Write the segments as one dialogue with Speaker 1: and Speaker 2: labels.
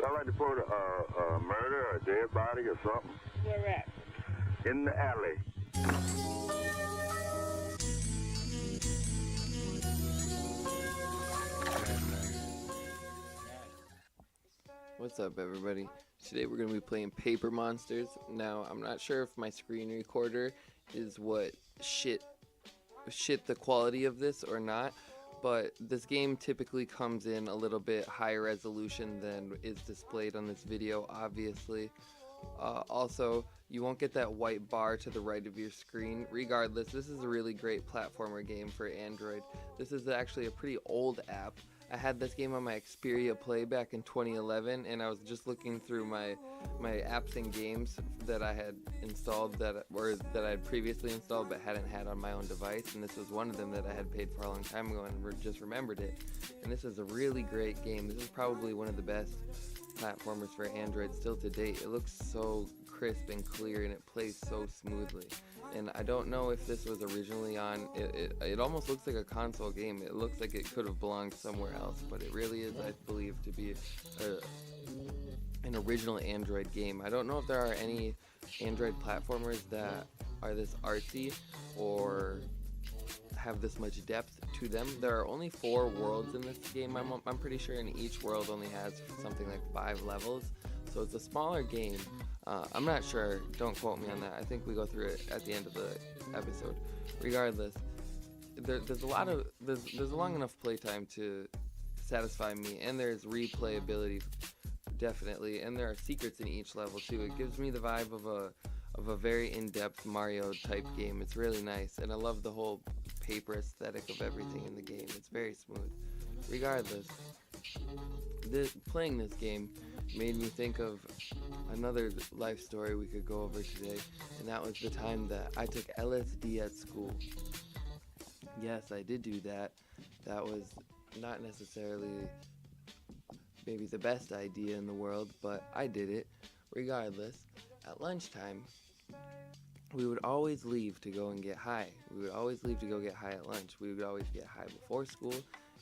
Speaker 1: Y'all like to put a murder or a dead body or something?
Speaker 2: Where at?
Speaker 1: In the alley.
Speaker 3: What's up, everybody? Today we're going to be playing Paper Monsters. Now, I'm not sure if my screen recorder is what shit the quality of this or not, but this game typically comes in a little bit higher resolution than is displayed on this video, obviously. Also, you won't get that white bar to the right of your screen. Regardless, this is a really great platformer game for Android. This is actually a pretty old app. I had this game on my Xperia Play back in 2011, and I was just looking through my apps and games that I had installed that I had previously installed but hadn't had on my own device, and this was one of them that I had paid for a long time ago and just remembered it. And this is a really great game. This is probably one of the best platformers for Android still to date. It looks so crisp and clear, and it plays so smoothly. And I don't know if this was originally on, it almost looks like a console game. It looks like it could have belonged somewhere else, but it really is, I believe, to be an original Android game. I don't know if there are any Android platformers that are this artsy or have this much depth to them. There are only 4 worlds in this game, I'm pretty sure, and each world only has something like 5 levels, so it's a smaller game. I'm not sure, don't quote me on that. I think we go through it at the end of the episode. Regardless, there's a long enough playtime to satisfy me, and there's replayability, definitely, and there are secrets in each level too. It gives me the vibe of a very in-depth Mario type game. It's really nice, and I love the whole paper aesthetic of everything in the game. It's very smooth. Regardless, playing this game made me think of another life story we could go over today, and that was the time that I took LSD at school. Yes, I did do that. That was not necessarily maybe the best idea in the world, but I did it. Regardless, at lunchtime, we would always leave to go and get high. We would always leave to go get high at lunch. We would always get high before school,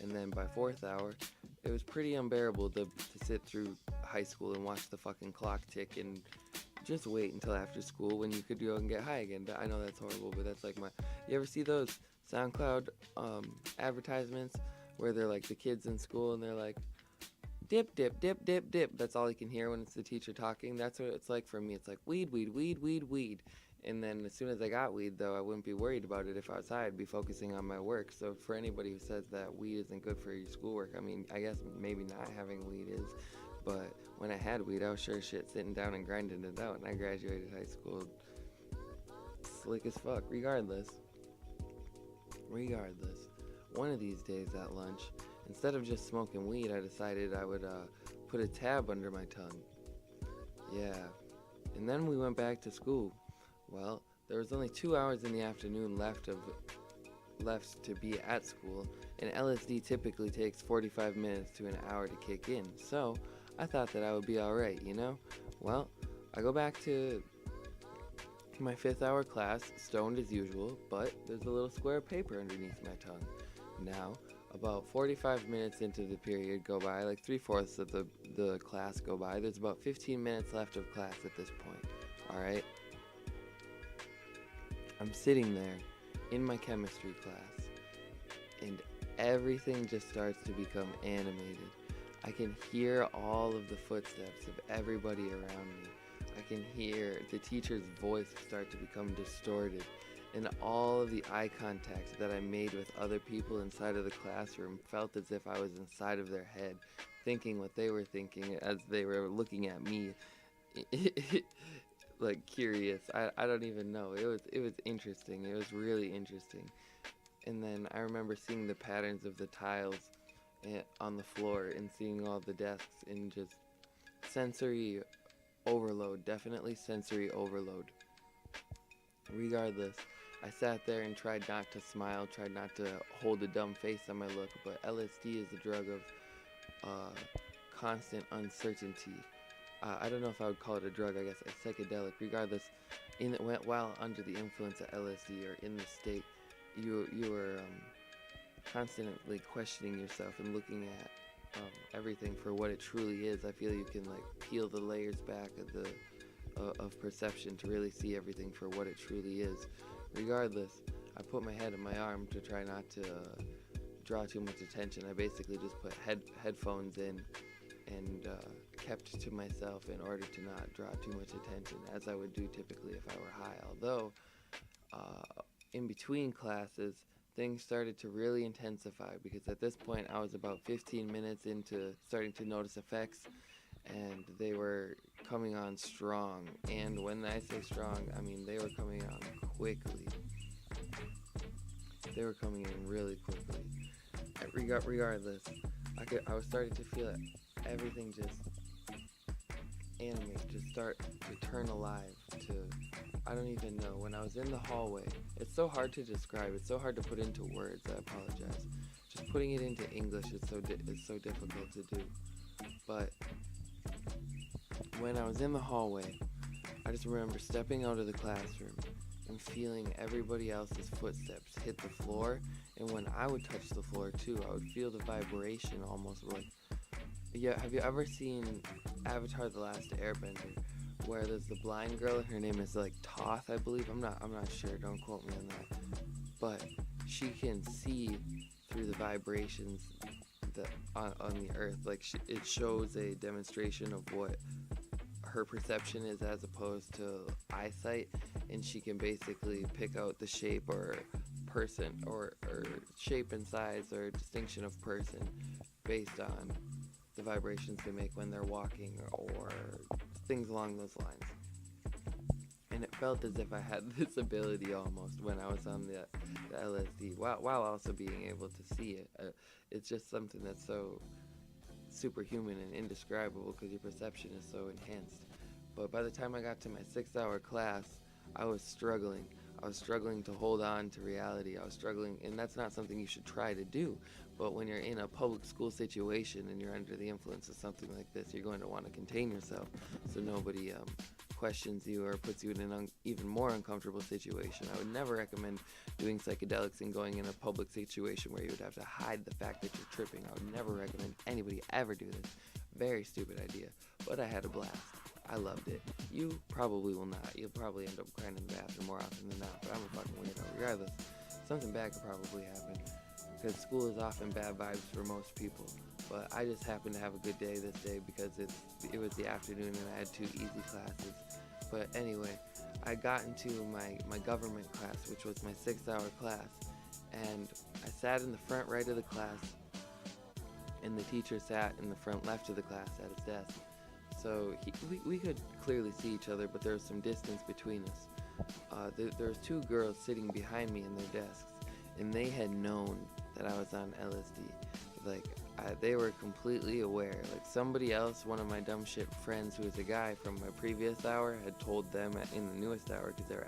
Speaker 3: and then by 4th hour, it was pretty unbearable to sit through high school and watch the fucking clock tick and just wait until after school when you could go and get high again. I know that's horrible, but that's like you ever see those SoundCloud advertisements where they're like the kids in school and they're like, dip, dip, dip, dip, dip. That's all you can hear when it's the teacher talking. That's what it's like for me. It's like weed, weed, weed, weed, weed. And then as soon as I got weed, though, I wouldn't be worried about it if I was high. I'd be focusing on my work. So for anybody who says that weed isn't good for your schoolwork, I mean, I guess maybe not having weed is. But when I had weed, I was sure shit sitting down and grinding it out. And I graduated high school slick as fuck. Regardless, one of these days at lunch, instead of just smoking weed, I decided I would put a tab under my tongue. Yeah. And then we went back to school. Well, there was only 2 hours in the afternoon left to be at school, and LSD typically takes 45 minutes to an hour to kick in, so I thought that I would be alright, you know? Well, I go back to my 5th hour class, stoned as usual, but there's a little square of paper underneath my tongue. Now, about 45 minutes into the period go by, like 3/4 of the class go by. There's about 15 minutes left of class at this point, alright? I'm sitting there in my chemistry class, and everything just starts to become animated. I can hear all of the footsteps of everybody around me. I can hear the teacher's voice start to become distorted, and all of the eye contact that I made with other people inside of the classroom felt as if I was inside of their head, thinking what they were thinking as they were looking at me. Like curious. I don't even know. It was interesting. It was really interesting. And then I remember seeing the patterns of the tiles on the floor and seeing all the desks and just sensory overload. Definitely sensory overload. Regardless, I sat there and tried not to smile, tried not to hold a dumb face on my look, but LSD is a drug of constant uncertainty. I don't know if I would call it a drug, I guess a psychedelic. Regardless, while under the influence of LSD or in the state, you were constantly questioning yourself and looking at everything for what it truly is. I feel you can like peel the layers back of the of perception to really see everything for what it truly is. Regardless, I put my head in my arm to try not to draw too much attention. I basically just put headphones in and kept to myself in order to not draw too much attention, as I would do typically if I were high. Although, in between classes, things started to really intensify because at this point I was about 15 minutes into starting to notice effects, and they were coming on strong. And when I say strong, I mean they were coming on quickly. They were coming in really quickly. Regardless, I was starting to feel it. Everything just animate, just start to turn alive. I don't even know. When I was in the hallway, it's so hard to describe. It's so hard to put into words. I apologize. Just putting it into English is so difficult to do. But when I was in the hallway, I just remember stepping out of the classroom and feeling everybody else's footsteps hit the floor. And when I would touch the floor too, I would feel the vibration almost like. Yeah, have you ever seen Avatar: The Last Airbender, where there's the blind girl and her name is like Toth, I believe. I'm not sure. Don't quote me on that. But she can see through the vibrations on the earth. Like it shows a demonstration of what her perception is as opposed to eyesight, and she can basically pick out the shape or person or shape and size or distinction of person based on the vibrations they make when they're walking or things along those lines. And it felt as if I had this ability almost when I was on the LSD, while also being able to see it. It's just something that's so superhuman and indescribable because your perception is so enhanced. But by the time I got to my 6-hour class, I was struggling. I was struggling to hold on to reality. I was struggling, and that's not something you should try to do. But when you're in a public school situation and you're under the influence of something like this, you're going to want to contain yourself so nobody questions you or puts you in an even more uncomfortable situation. I would never recommend doing psychedelics and going in a public situation where you would have to hide the fact that you're tripping. I would never recommend anybody ever do this. Very stupid idea, but I had a blast. I loved it. You probably will not. You'll probably end up crying in the bathroom more often than not, but I'm a fucking weirdo. Regardless, something bad could probably happen because school is often bad vibes for most people. But I just happened to have a good day this day because it was the afternoon and I had 2 easy classes. But anyway, I got into my government class, which was my 6-hour class, and I sat in the front right of the class, and the teacher sat in the front left of the class at his desk. So we could clearly see each other, but there was some distance between us. There was 2 girls sitting behind me in their desks, and they had known that I was on LSD. Like, they were completely aware. Like, somebody else, one of my dumb shit friends who was a guy from my previous hour, had told them in the newest hour because they were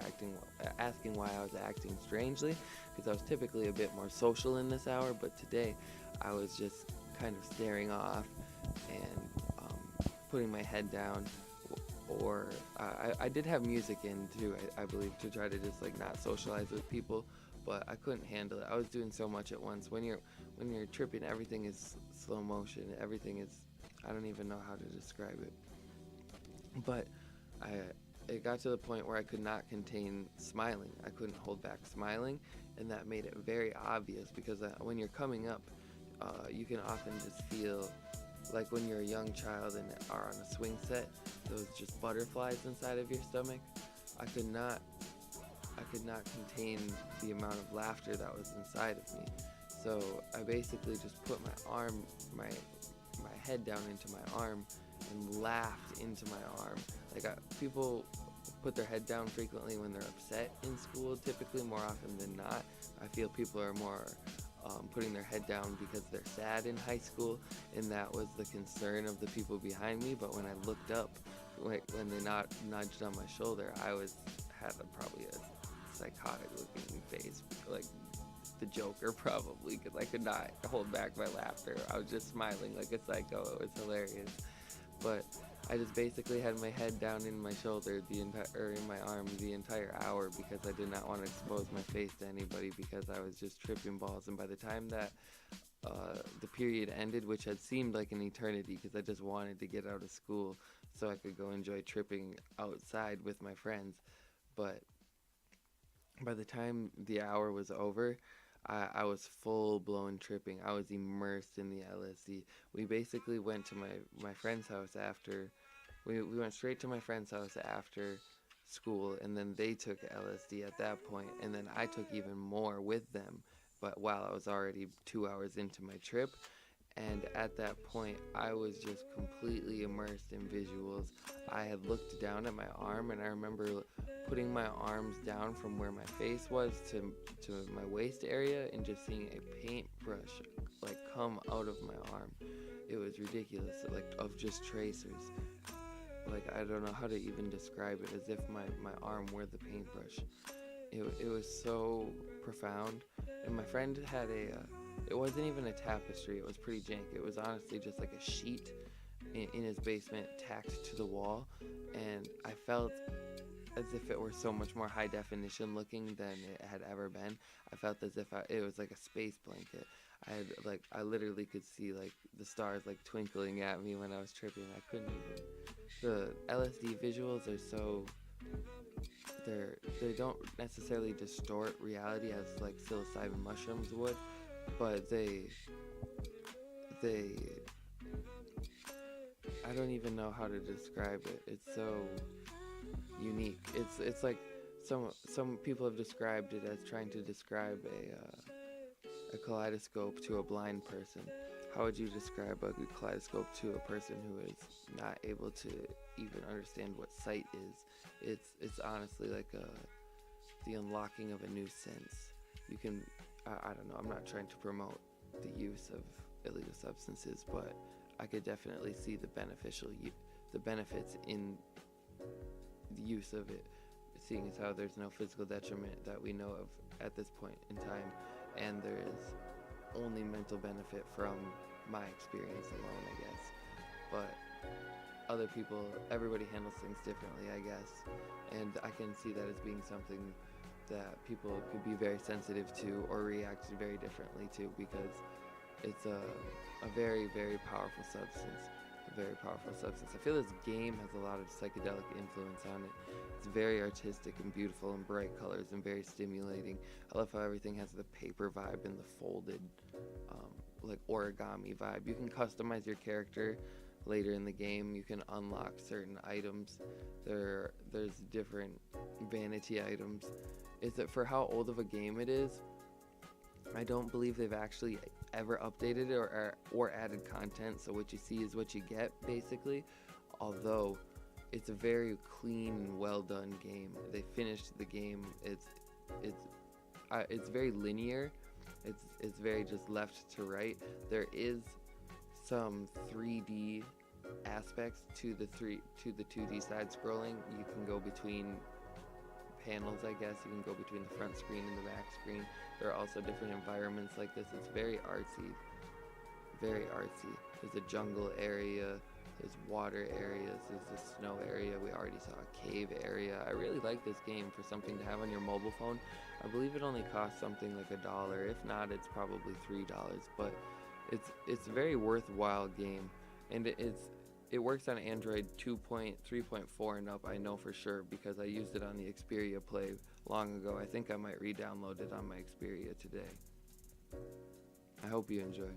Speaker 3: asking why I was acting strangely, because I was typically a bit more social in this hour, but today I was just kind of staring off and putting my head down, or I did have music in too, I believe, to try to just like not socialize with people, but I couldn't handle it. I was doing so much at once. When you're tripping, everything is slow motion. Everything is, I don't even know how to describe it. But it got to the point where I could not contain smiling. I couldn't hold back smiling, and that made it very obvious because when you're coming up, you can often just feel like when you're a young child and are on a swing set, those just butterflies inside of your stomach. I could not contain the amount of laughter that was inside of me. So I basically just put my head down into my arm and laughed into my arm. Like people put their head down frequently when they're upset in school, typically more often than not. I feel people are more putting their head down because they're sad in high school, and that was the concern of the people behind me. But when I looked up, when they nudged on my shoulder, I had probably a psychotic looking face, like the Joker probably, because I could not hold back my laughter. I was just smiling like a psycho. It was hilarious. But I just basically had my head down in my shoulder in my arm the entire hour because I did not want to expose my face to anybody because I was just tripping balls. And by the time that the period ended, which had seemed like an eternity because I just wanted to get out of school so I could go enjoy tripping outside with my friends. But by the time the hour was over, I was full blown tripping. I was immersed in the LSD. We basically went to my friend's house after. We went straight to my friend's house after school, and then they took LSD at that point, and then I took even more with them. But while I was already 2 hours into my trip, and at that point, I was just completely immersed in visuals. I had looked down at my arm, and I remember putting my arms down from where my face was to my waist area, and just seeing a paintbrush like come out of my arm. It was ridiculous, like of just tracers. Like, I don't know how to even describe it, as if my arm were the paintbrush. It was so profound. And my friend had it wasn't even a tapestry, it was pretty jank. It was honestly just like a sheet in his basement tacked to the wall. And I felt as if it were so much more high definition looking than it had ever been. I felt as if it was like a space blanket. I literally could see like the stars like twinkling at me when I was tripping. I couldn't even. The LSD visuals are so they don't necessarily distort reality as like psilocybin mushrooms would, but they I don't even know how to describe it. It's so unique. It's like some people have described it as trying to describe a kaleidoscope to a blind person. How would you describe a kaleidoscope to a person who is not able to even understand what sight is? It's honestly like the unlocking of a new sense. You can, I don't know, I'm not trying to promote the use of illegal substances, but I could definitely see the benefits in the use of it, seeing as how there's no physical detriment that we know of at this point in time, and there is only mental benefit from my experience alone, I guess. But other people, everybody handles things differently, I guess, and I can see that as being something that people could be very sensitive to or react very differently to, because it's a very, very powerful substance. I feel this game has a lot of psychedelic influence on it. It's very artistic and beautiful and bright colors and very stimulating. I love how everything has the paper vibe and the folded, like origami vibe. You can customize your character later in the game. You can unlock certain items. There's different vanity items. Is that for how old of a game it is? I don't believe they've actually ever updated it or added content, so what you see is what you get, basically. Although it's a very clean and well done game. They finished the game. It's very linear. It's very just left to right. There is some 3D aspects to the 2D side scrolling. You can go between panels, I guess. You can go between the front screen and the back screen. There are also different environments like this. It's very artsy. Very artsy. There's a jungle area, there's water areas, there's a snow area. We already saw a cave area. I really like this game for something to have on your mobile phone. I believe it only costs something like $1. If not, it's probably $3. But it's a very worthwhile game, and it works on Android 2.3.4 and up, I know for sure, because I used it on the Xperia Play long ago. I think I might re-download it on my Xperia today. I hope you enjoy.